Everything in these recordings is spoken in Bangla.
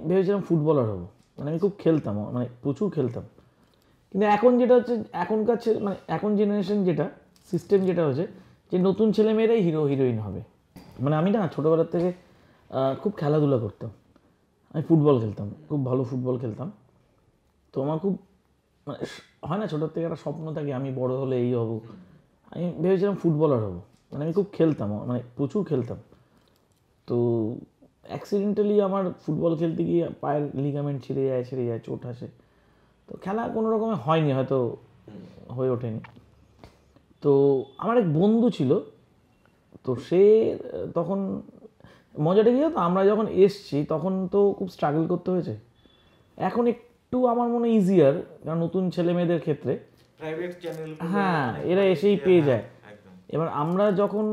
ভেবেছিলাম ফুটবলার হব, মানে আমি খুব খেলতাম, মানে প্রচুর খেলতাম। কিন্তু এখন যেটা হচ্ছে, এখনকার মানে এখন জেনারেশন যেটা সিস্টেম যেটা হচ্ছে যে নতুন ছেলেমেয়েরাই হিরো হিরোইন হবে। মানে আমি না ছোটোবেলার থেকে খুব খেলাধুলা করতাম, আমি ফুটবল খেলতাম, খুব ভালো ফুটবল খেলতাম। তো আমার খুব মানে হয় না ছোটোর থেকে একটা স্বপ্ন থাকে আমি বড় হলে এই হব। আমি ভেবেছিলাম ফুটবলার হব, মানে আমি খুব খেলতাম, মানে প্রচুর খেলতাম। তো অ্যাক্সিডেন্টালি আমার ফুটবল খেলতে গিয়ে পায়ের লিগামেন্ট ছিঁড়ে যায়, চোট আসে। তো খেলা কোনো রকমে হয়নি, হয়তো হয়ে ওঠেনি। তো আমার এক বন্ধু ছিল, তো সে তখন মজাটা কি হতো, আমরা যখন এসছি তখন তো খুব স্ট্রাগল করতে হয়েছে। এখন একটু আমার মনে ইজিয়ার, কারণ নতুন ছেলে মেয়েদের ক্ষেত্রে হ্যাঁ এরা এসেই পেয়ে যায়। এবার আমরা যখন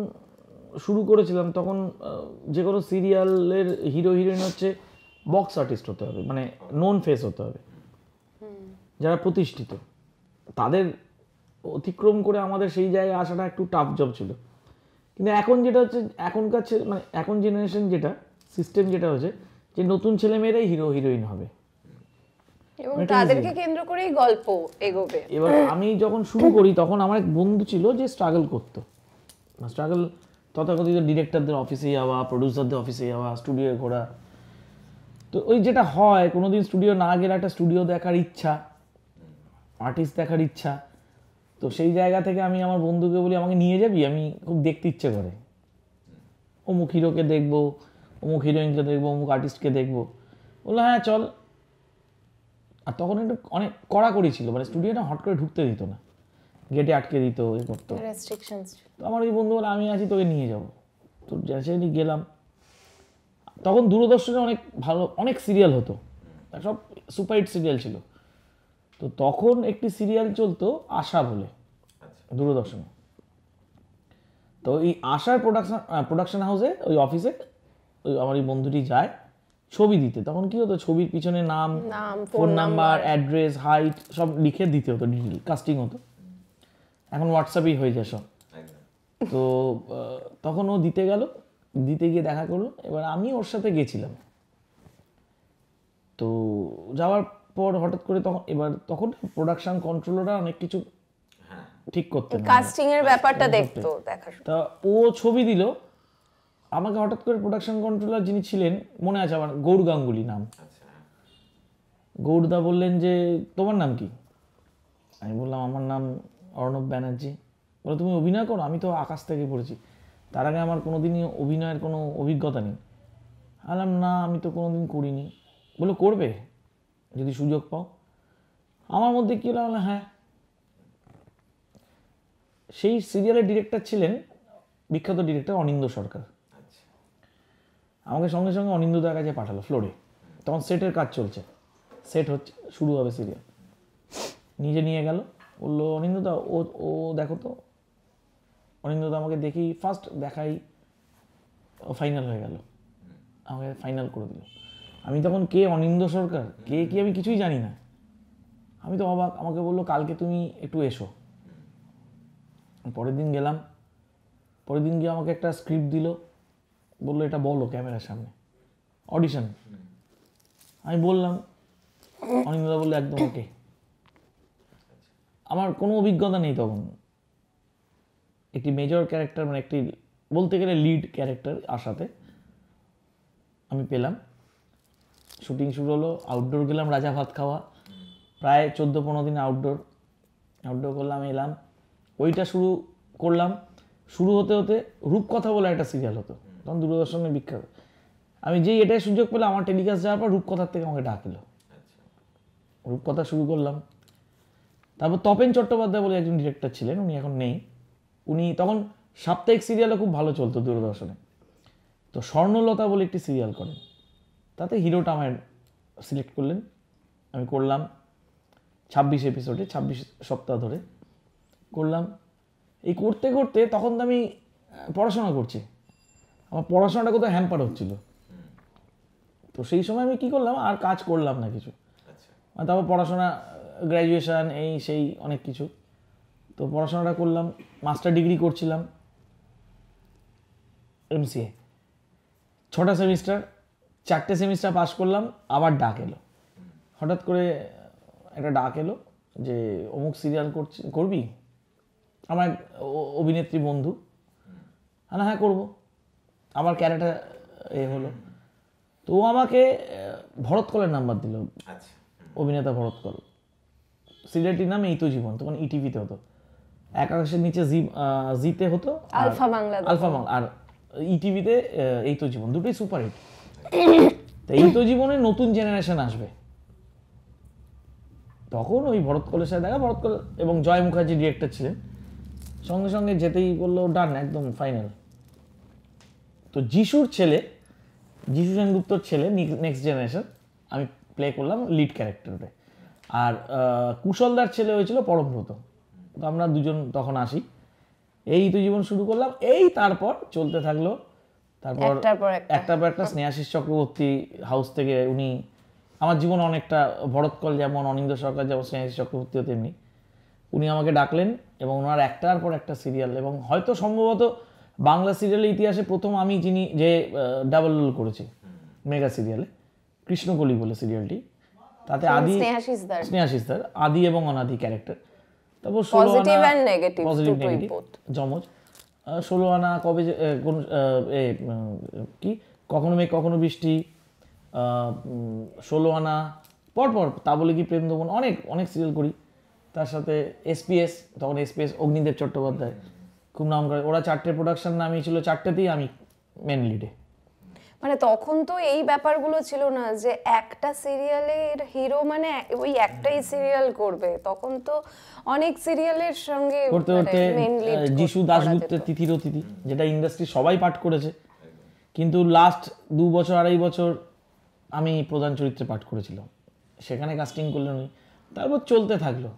শুরু করেছিলাম তখন যে কোনো সিরিয়ালের হিরো হিরোইন হচ্ছে বক্স আর্টিস্ট হতে হবে, মানে নোন ফেস হতে হবে, যারা প্রতিষ্ঠিত। তাদের অতিক্রম করে আমাদের সেই জায়গায় আসাটা একটু টাফ জব ছিল। কিন্তু এখন যেটা হচ্ছে, এখনকার মানে এখন জেনারেশন যেটা সিস্টেম যেটা হচ্ছে যে নতুন ছেলেমেয়েরাই হিরো হিরোইন হবে এবং তাদেরকে কেন্দ্র করেই গল্প এগোবে। এবার আমি যখন শুরু করি তখন আমার এক বন্ধু ছিল যে স্ট্রাগল করতো, স্ট্রাগল তথাকথিত ডিরেক্টরদের অফিসে যাওয়া, প্রডিউসারদের অফিসে যাওয়া, স্টুডিও ঘোরা। তো ওই যেটা হয় কোনোদিন স্টুডিও না গেলে একটা স্টুডিও দেখার ইচ্ছা, আর্টিস্ট দেখার ইচ্ছা। তো সেই জায়গা থেকে আমি আমার বন্ধুকে বলি আমাকে নিয়ে যাবি, আমি খুব দেখতে ইচ্ছে করে, অমুক হিরোকে দেখবো, অমুক হিরোইনকে দেখবো, অমুক আর্টিস্টকে দেখবো। বললো হ্যাঁ চল। আর তখন একটু অনেক কড়াকড়ি ছিল, মানে স্টুডিওটা হট করে ঢুকতে দিত না, গেটে আটকে দিত, এ করতো। তো আমার এই বন্ধু বলে আমি আছি তোকে নিয়ে যাবো। তো যেখানে গেলাম তখন দূরদর্শনে অনেক ভালো অনেক সিরিয়াল হতো, সব সুপারহিট সিরিয়াল ছিল। তো তখন একটি সিরিয়াল চলতো আশা বলে দূরদর্শনে। তো এই আশার প্রোডাকশন হাউসে ওই অফিসে ওই আমার এই বন্ধুটি যায় ছবি দিতে। তখন কি হতো, ছবির পিছনে নাম, ফোন নাম্বার, অ্যাড্রেস, হাইট সব লিখে দিতে হতো, ডিটেল কাস্টিং হতো। এখন হোয়াটসঅ্যাপেই হয়ে যায় সব। তো তখন ও দিতে গেল, দিতে গিয়ে দেখা করলো। এবার আমি ওর সাথে গেছিলাম। তো যাওয়ার পর হঠাৎ করে তখন প্রোডাকশন কন্ট্রোলাররা অনেক কিছু ঠিক করতেন, কাস্টিং এর ব্যাপারটা দেখতো, তা ও ছবি দিল আমাকে। হঠাৎ করে প্রোডাকশন কন্ট্রোলার যিনি ছিলেন মনে আছে আমার, গৌর গাঙ্গুলি নাম। গৌরদা বললেন যে তোমার নাম কি? আমি বললাম আমার নাম অর্ণব ব্যানার্জি। বলে তুমি অভিনয় করো? আমি তো আকাশ থেকে পড়েছি, তার আগে আমার কোনোদিনই অভিনয়ের কোনো অভিজ্ঞতা নেই। বললাম না আমি তো কোনোদিন করিনি। বলে করবে যদি সুযোগ পাও। আমার মধ্যে কী হলো, হ্যাঁ। সেই সিরিয়ালের ডিরেক্টর ছিলেন বিখ্যাত ডিরেক্টর অনিন্দ্য সরকার। আমাকে সঙ্গে সঙ্গে অনিন্দ্যদার কাছে পাঠালো ফ্লোরে। তখন সেটের কাজ চলছে, সেট হচ্ছে, শুরু হবে সিরিয়াল। নিজে নিয়ে গেল, বললো অনিন্দ্যদা ও দেখো তো। অনিন্দ্যদা আমাকে দেখেই ফার্স্ট দেখাই ফাইনাল হয়ে গেল, আমাকে ফাইনাল করে দিল। আমি তখন কে অনিন্দ্য সরকার, কে কি আমি কিছুই জানি না। আমি তো অবাক। আমাকে বললো কালকে তুমি একটু এসো। পরের দিন গেলাম। পরের দিন গিয়ে আমাকে একটা স্ক্রিপ্ট দিল, বললো এটা বলো ক্যামেরার সামনে, অডিশন। আমি বললাম, অনিন্দ্যদা বললো একদম ওকে। আমার কোনো অভিজ্ঞতা নেই তখন। একটি মেজর ক্যারেক্টার, মানে একটি বলতে গেলে লিড ক্যারেক্টার আশাতে আমি পেলাম। শুটিং শুরু হলো, আউটডোর গেলাম রাজা ভাত খাওয়া, প্রায় 14-15 দিন আউটডোর করলাম, এলাম। ওইটা শুরু করলাম। শুরু হতে হতে রূপকথা বলে একটা সিরিয়াল হতো তখন দূরদর্শনে বিখ্যাত। আমি যেই এটাই সুযোগ পেলাম, আমার টেলিকাস্ট যাওয়ার পর রূপকথার থেকে আমাকে ডাকলো, রূপকথা শুরু করলাম। তারপর তপেন চট্টোপাধ্যায় বলে একজন ডিরেক্টর ছিলেন, উনি এখন নেই। উনি তখন সাপ্তাহিক সিরিয়ালও খুব ভালো চলতো দূরদর্শনে। তো স্বর্ণলতা বলে একটি সিরিয়াল করেন, তাতে হিরোটা আমায় সিলেক্ট করলেন। আমি করলাম 26 এপিসোডে, 26 সপ্তাহ ধরে করলাম। এই করতে করতে তখন তো আমি পড়াশোনা করছি, আমার পড়াশোনাটা কোথাও হ্যাম্পার হচ্ছিল। তো সেই সময় আমি কী করলাম, আর কাজ করলাম না কিছু। তারপর পড়াশোনা, গ্র্যাজুয়েশান, এই সেই অনেক কিছু। তো পড়াশোনাটা করলাম, মাস্টার ডিগ্রি করছিলাম MCA, 6টা সেমিস্টার, 4টে সেমিস্টার পাস করলাম, আবার ডাক এলো, হঠাৎ করে একটা ডাক এলো যে অমুক সিরিয়াল করবি। আমার এক অভিনেত্রী বন্ধু, হ্যাঁ করবো। আমার ক্যারেক্টার হলো, তো ও আমাকে ভরত কলের নাম্বার দিল, অভিনেতা ভরত কল। সিরিয়ালটির নাম এই তো জীবন, তখন ইটিভিতে হতো, এক আকাশের নিচে জিতে হতো, আলফা বাংলা, আর ইটিভিতে এই তো জীবন, দুটোই সুপারহিট। তো এই তো জীবনে নতুন জেনারেশন আসবে, তখন ওই ভরত কলের সাথে দেখা, ভরত কল এবং জয় মুখার্জি ডিরেক্টর ছিলেন, সঙ্গে সঙ্গে যেতেই বললো ডান, একদম ফাইনাল। তো যিশুর ছেলে, যিশু সেনগুপ্তর ছেলে, নেক্সট জেনারেশন, আমি প্লে করলাম লিড ক্যারেক্টারে। আর কুশলদার ছেলে হয়েছিল পরমব্রত। তো আমরা দুজন তখন আসি, এই তো জীবন শুরু করলাম, এই তারপর চলতে থাকলো। তারপর একটার পর একটা স্নেহাশিস চক্রবর্তী হাউস থেকে উনি আমার জীবন অনেকটা, ভরতকল যেমন, অনিন্দ সরকার যেমন, স্নেহাশিস চক্রবর্তীও তেমনি, উনি আমাকে ডাকলেন এবং ওনার একটার পর একটা সিরিয়াল, এবং হয়তো সম্ভবত বাংলা সিরিয়ালের ইতিহাসে প্রথম আমি যিনি যে ডাবল রোল করেছি মেগা সিরিয়ালে, কৃষ্ণকলি বলে সিরিয়ালটি, তাতে আদি, স্নেহাশিসদার আদি এবং অনাদি ক্যারেক্টার। তারপর পজিটিভ অ্যান্ড নেগেটিভ, যমজ, 16 আনা, কবে কি কখনো মেঘ কখনো বৃষ্টি, 16 আনা, পরপর তা বলে কি প্রেম দমন, অনেক অনেক সিরিয়াল করি। তার সাথে এসপিএস, তখন এসপিএস অগ্নিদেব চট্টোপাধ্যায় খুব নাম করে, ওরা 4টে প্রোডাকশন নামিয়ে ছিল, 4টেতেই আমি মেন লিডে। মানে তখন তো এই ব্যাপারগুলো ছিল না যে একটা সিরিয়ালের হিরো মানে ওই একটাই সিরিয়াল করবে, তখন তো অনেক সিরিয়ালের সঙ্গে করতে করতে যিশু দাশগুপ্তের তিথির অতিথি, যেটা ইন্ডাস্ট্রি সবাই পাঠ করেছে, কিন্তু লাস্ট 2 বছর 2.5 বছর আমি প্রধান চরিত্রে পাঠ করেছিলাম, সেখানে কাস্টিং করলেন উনি। তারপর চলতে থাকলো।